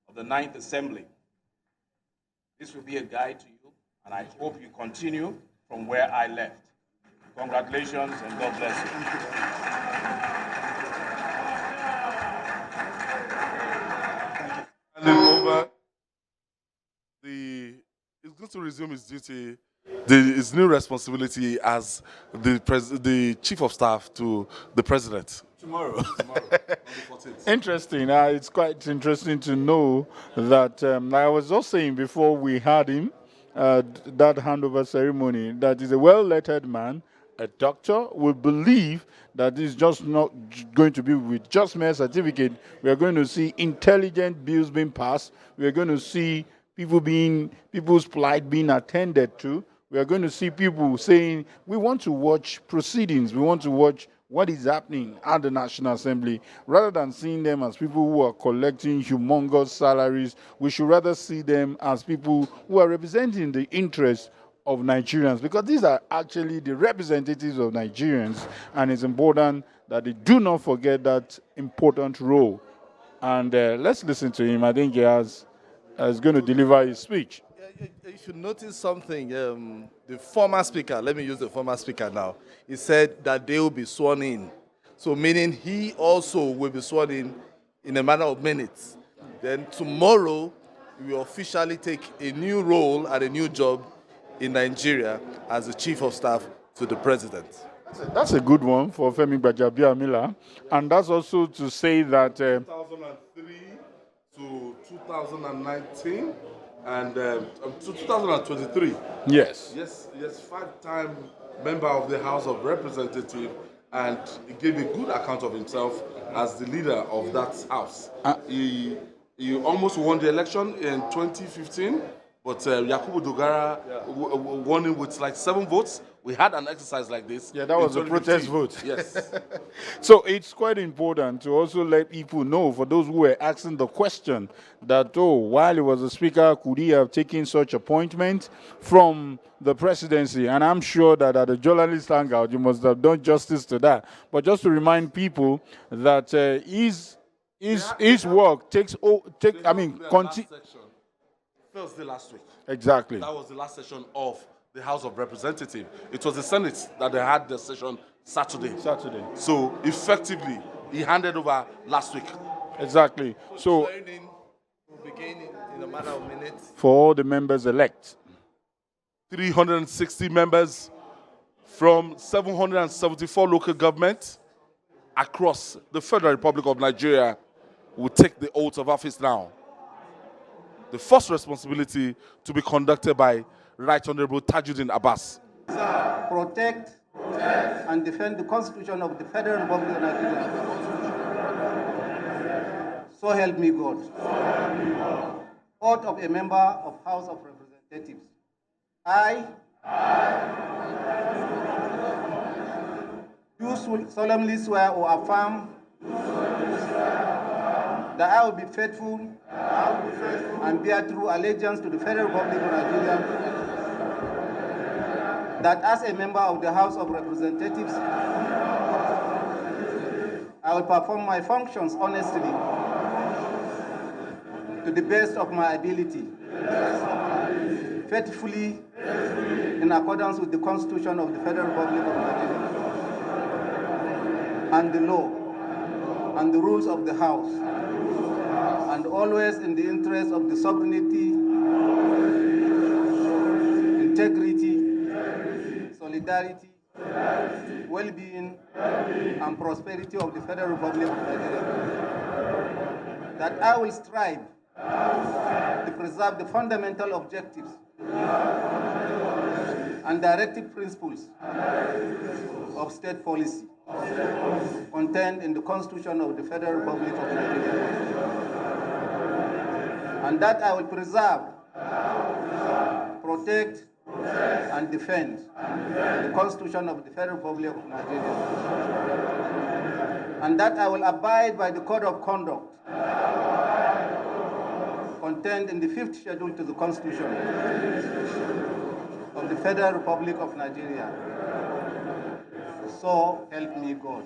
of the 9th Assembly. This will be a guide to you, and I hope you continue from where I left. Congratulations, and God bless you. Handing over he's going to resume his duty, his new responsibility as the Chief of Staff to the President. Tomorrow. On the 14th. Interesting. It's quite interesting to know that I was just saying before we had him, that handover ceremony, that is a well-lettered man, a doctor, will believe that it's just not going to be with just mere certificate. We are going to see intelligent bills being passed. We are going to see people's plight being attended to. We are going to see people saying, we want to watch proceedings. We want to watch what is happening at the National Assembly. Rather than seeing them as people who are collecting humongous salaries, we should rather see them as people who are representing the interests of Nigerians, because these are actually the representatives of Nigerians, and it's important that they do not forget that important role. And let's listen to him. I think he is going to deliver his speech. You should notice something. The former speaker, let me use the former speaker now, he said that they will be sworn in. So meaning he also will be sworn in a matter of minutes. Then tomorrow, we will officially take a new role and a new job in Nigeria as the Chief of Staff to the President. That's a good one for Femi Gbajabiamila. And that's also to say that 2003 to 2019 and to 2023. Yes. Yes, 5-time member of the House of Representatives, and he gave a good account of himself as the leader of that house. He almost won the election in 2015, but Yakubu Dogara won it with like 7 votes, We had an exercise like this. Yeah, that was a protest vote. Yes. So it's quite important to also let people know, for those who were asking the question, that, while he was a speaker, could he have taken such appointment from the presidency? And I'm sure that at the journalist hangout, you must have done justice to that. But just to remind people that his work Thursday last week. Exactly. That was the last session of the House of Representatives. It was the Senate that they had the session Saturday. So effectively, he handed over last week. Exactly. So Swearing-in will begin in a matter of minutes. for all the members elect, 360 members from 774 local governments across the Federal Republic of Nigeria will take the oath of office now. The first responsibility to be conducted by Right Honorable Tajuddin Abbas. Protect and defend the Constitution of the Federal Republic of Nigeria. So help me God. Oath of a member of House of Representatives. I do solemnly swear or affirm that I will be faithful and bear true allegiance to the Federal Republic of Nigeria, that as a member of the House of Representatives, I will perform my functions honestly, to the best of my ability, faithfully, in accordance with the Constitution of the Federal Republic of Nigeria, and the law, and the rules of the House, and always in the interest of the sovereignty, integrity, solidarity, well-being, and prosperity of the Federal Republic of Nigeria. That I will strive to preserve the fundamental objectives and directive principles of state policy contained in the Constitution of the Federal Republic of Nigeria. And that I will preserve, protect, and defend the Constitution of the Federal Republic of Nigeria. And that I will abide by the Code of Conduct contained in the 5th schedule to the Constitution of the Federal Republic of Nigeria. So help me God.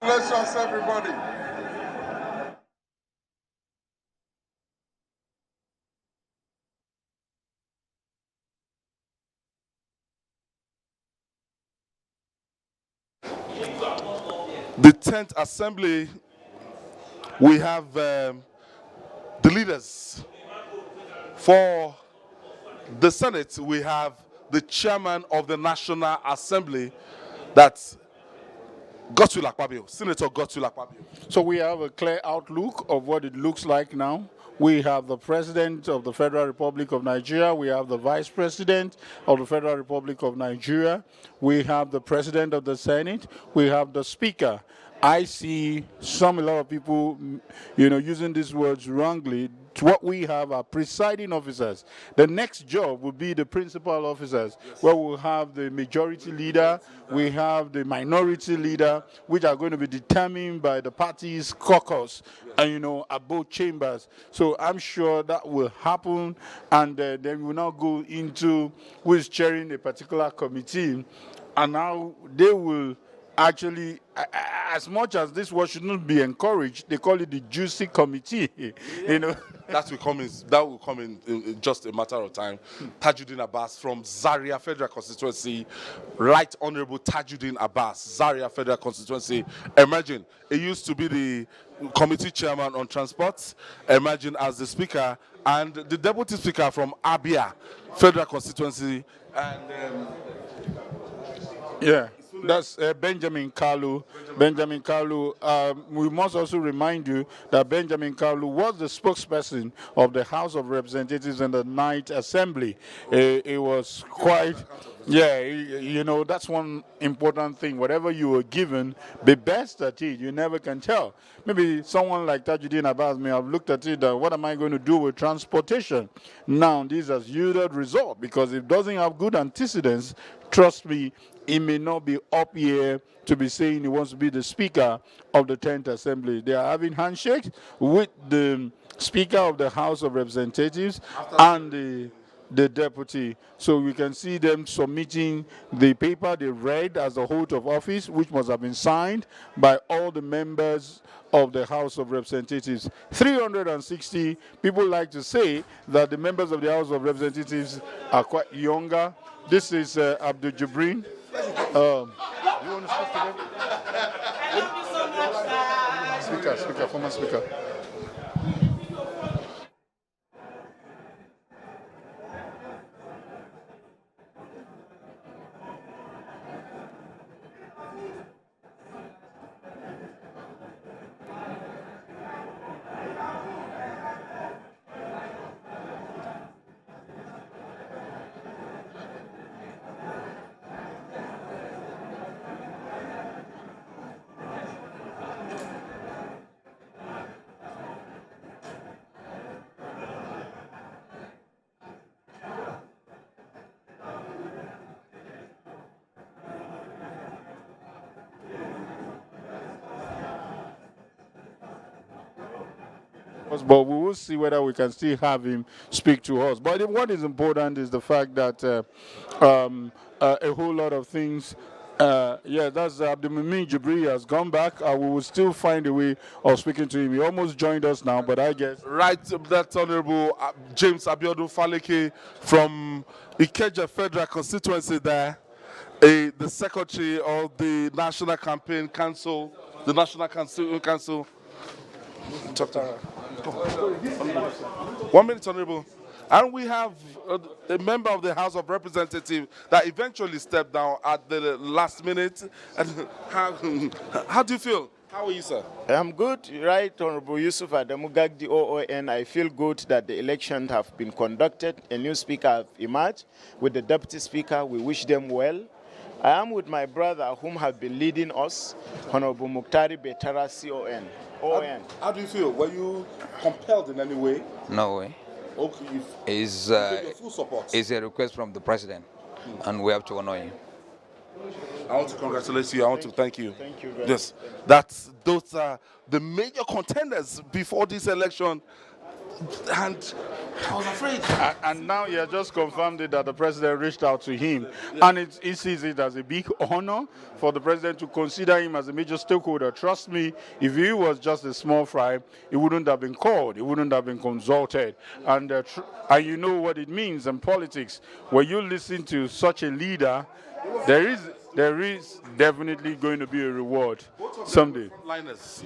Congratulations, everybody. The 10th Assembly, we have the leaders. For the Senate, we have the chairman of the National Assembly, that's Akpabio, Senator Akpabio. so we have a clear outlook of what it looks like now. We have the President of the Federal Republic of Nigeria. We have the Vice President of the Federal Republic of Nigeria. We have the President of the Senate. We have the Speaker. I see a lot of people, using these words wrongly. What we have are presiding officers. The next job will be the principal officers, where we'll have the majority leader, we have the minority leader, which are going to be determined by the party's caucus, and at both chambers. So I'm sure that will happen, and then we'll now go into who is chairing a particular committee, and now they will actually, as much as this word shouldn't be encouraged, they call it the juicy committee. You know, That will come in just a matter of time. Tajuddin Abbas from Zaria Federal Constituency, Right Honorable Tajuddin Abbas, Zaria Federal Constituency. Imagine, it used to be the committee chairman on transport, emerging as the speaker, and the deputy speaker from Abia Federal Constituency, and yeah. That's Benjamin Kalu. Benjamin Kalu. We must also remind you that Benjamin Kalu was the spokesperson of the House of Representatives in the Night Assembly. It was quite, yeah, you know, that's one important thing. Whatever you were given, be best at it. You never can tell. Maybe someone like Tajuddin Abbas may have looked at it that what am I going to do with transportation? Now, this has yielded result because it doesn't have good antecedents. Trust me, he may not be up here to be saying he wants to be the Speaker of the 10th Assembly. They are having handshakes with the Speaker of the House of Representatives and the Deputy. So we can see them submitting the paper they read as a oath of office, which must have been signed by all the members of the House of Representatives. 360 people like to say that the members of the House of Representatives are quite younger. This is Abdul Jabrin. Do you want to speak to them? Thank you so much, Speaker, former speaker. But we will see whether we can still have him speak to us. But what is important is the fact that a whole lot of things. That's Abdulmumin Jibri has gone back. We will still find a way of speaking to him. He almost joined us now, but I guess. Right, that's Honorable James Abiodun Faleke from Ikeja Federal Constituency there, the Secretary of the National Campaign Council, the National Council. Talk to her. 1 minute, Honorable. And we have a member of the House of Representatives that eventually stepped down at the last minute. And how do you feel? How are you, sir? I'm good, right, Honorable Yusuf Adamugagdi OON. I feel good that the elections have been conducted. A new speaker have emerged. With the deputy speaker, we wish them well. I am with my brother, whom have been leading us, Honorable Muktari Betara CON. How do you feel? Were you compelled in any way? No way. Okay, It's your full support. a request from the president, and we have to honor him. I want to congratulate you. I want to thank you. Thank you very Yes, those are the major contenders before this election. And I was afraid. And now he has just confirmed it that the president reached out to him. And he sees it as a big honor for the president to consider him as a major stakeholder. Trust me, if he was just a small fry, he wouldn't have been called. He wouldn't have been consulted. And you know what it means in politics. When you listen to such a leader, there is definitely going to be a reward someday.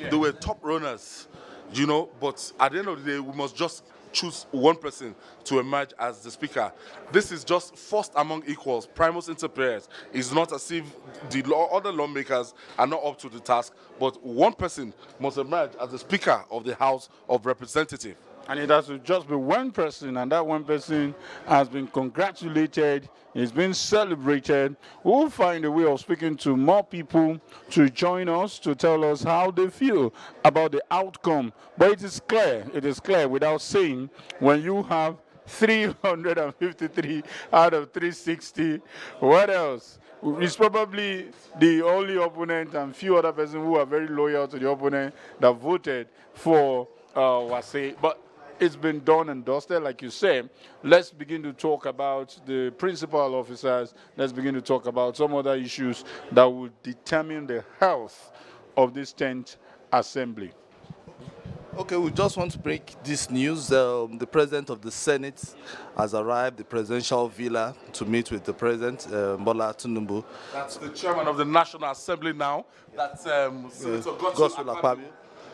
They were top runners, you know, but at the end of the day, we must just choose one person to emerge as the speaker. This is just first among equals, primus inter pares. It's not as if the other lawmakers are not up to the task, but one person must emerge as the speaker of the House of Representatives. And it has to just be one person, and that one person has been congratulated, it's been celebrated. We'll find a way of speaking to more people to join us, to tell us how they feel about the outcome. But it is clear without saying, when you have 353 out of 360, what else? It's probably the only opponent and few other persons who are very loyal to the opponent that voted for Wase. But it's been done and dusted, like you say. Let's begin to talk about the principal officers. Let's begin to talk about some other issues that will determine the health of this 10th assembly. Okay, we just want to break this news. The president of the Senate has arrived, the presidential villa, to meet with the president, Bola Tinubu. That's the chairman of the National Assembly now. That's Senator Godswill Akpabio.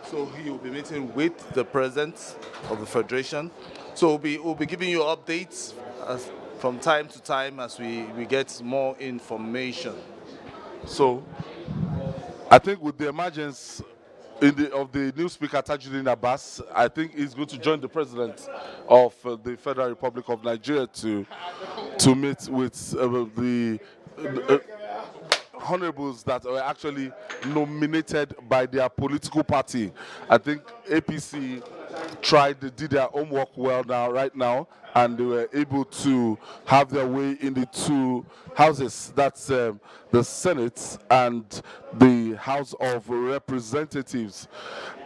So he will be meeting with the president of the federation. So we'll be giving you updates from time to time as we get more information. So I think with the emergence of the new speaker, Tajuddin Abbas, I think he's going to join the president of the Federal Republic of Nigeria to meet with the honorables that were actually nominated by their political party. I think APC did their homework well right now, and they were able to have their way in the two houses. That's the Senate and the House of Representatives.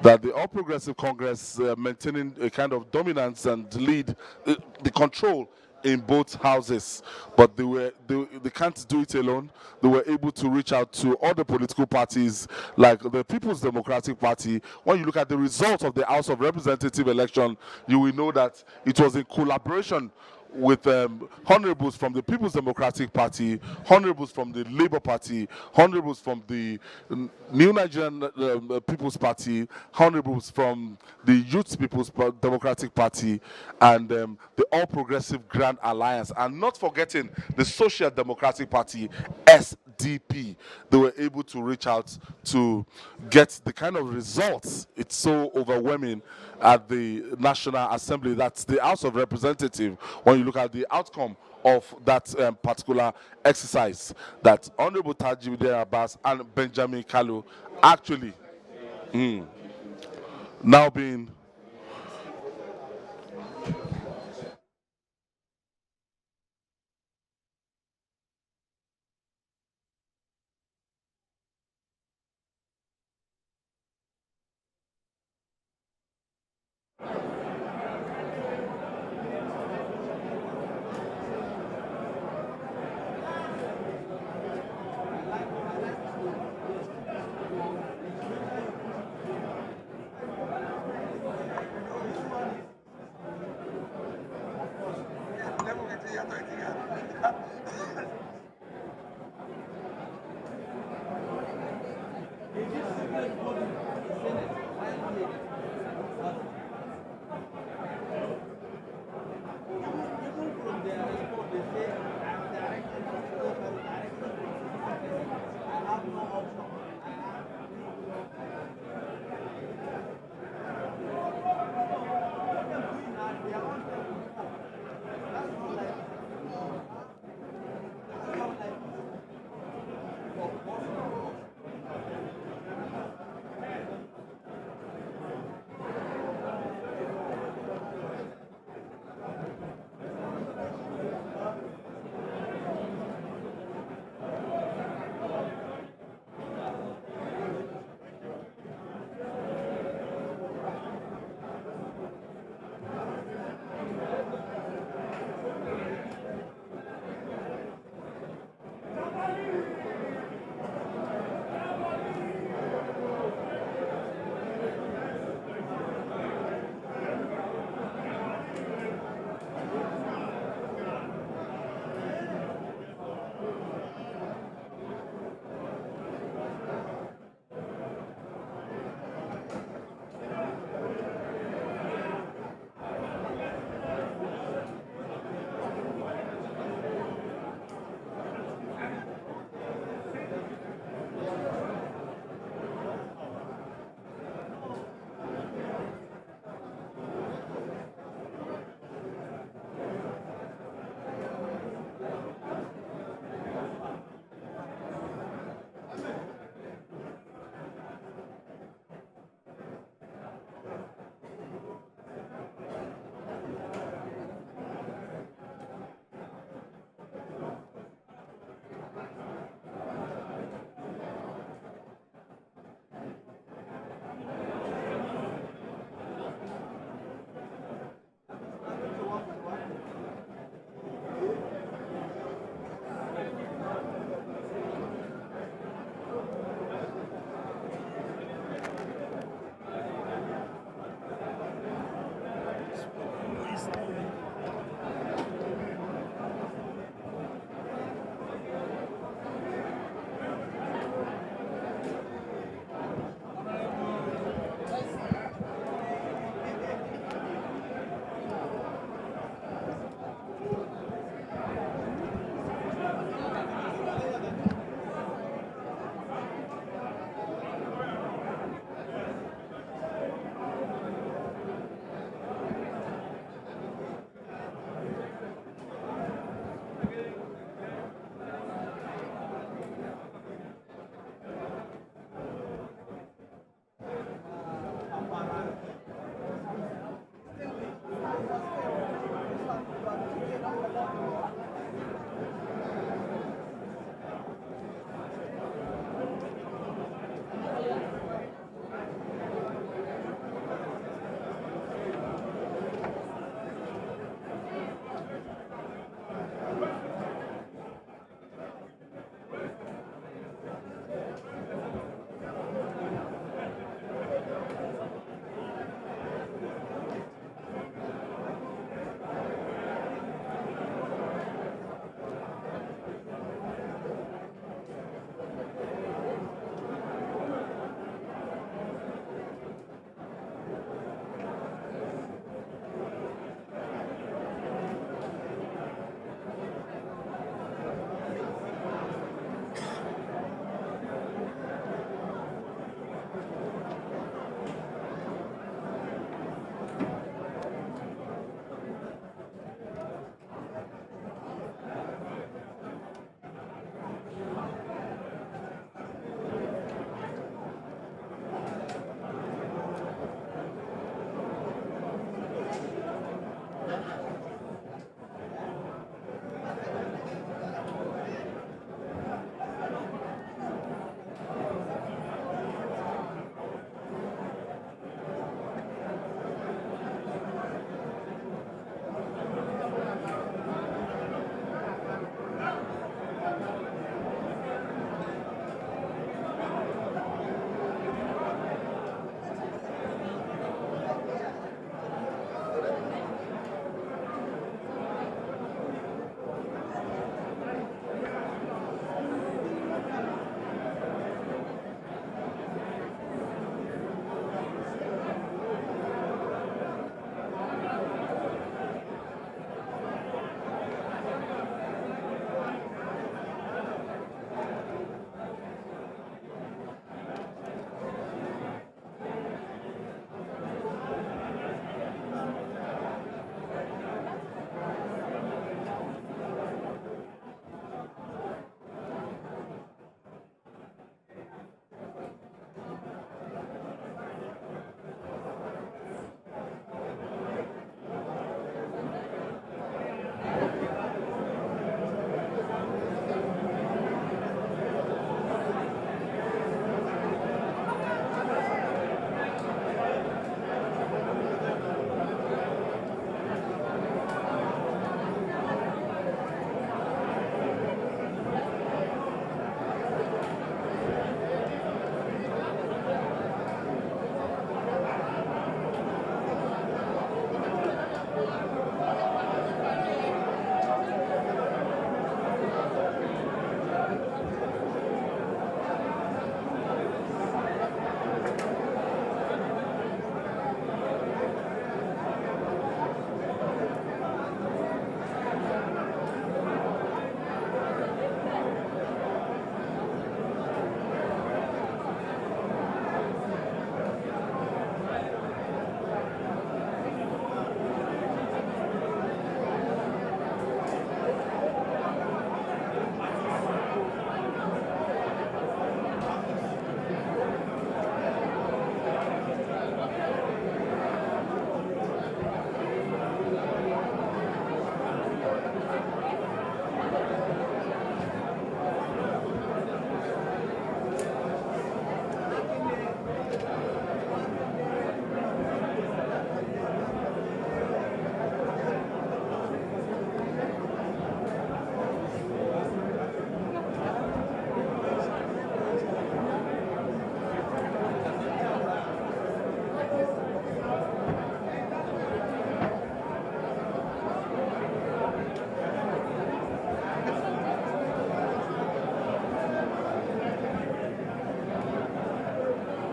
That the All Progressive Congress maintaining a kind of dominance and lead, the control in both houses, but they can't do it alone. They were able to reach out to other political parties like the People's Democratic Party. When you look at the result of the House of Representative election, you will know that it was in collaboration with honorables from the People's Democratic Party, honorables from the Labour Party, honorables from the New Nigerian People's Party, honorables from the Youth People's Democratic Party, and the All Progressive Grand Alliance, and not forgetting the Social Democratic Party, SDP. They were able to reach out to get the kind of results. It's so overwhelming at the National Assembly. That's the House of Representatives. When you look at the outcome of that particular exercise, that Honorable Tajuddin Abbas and Benjamin Kalu actually now being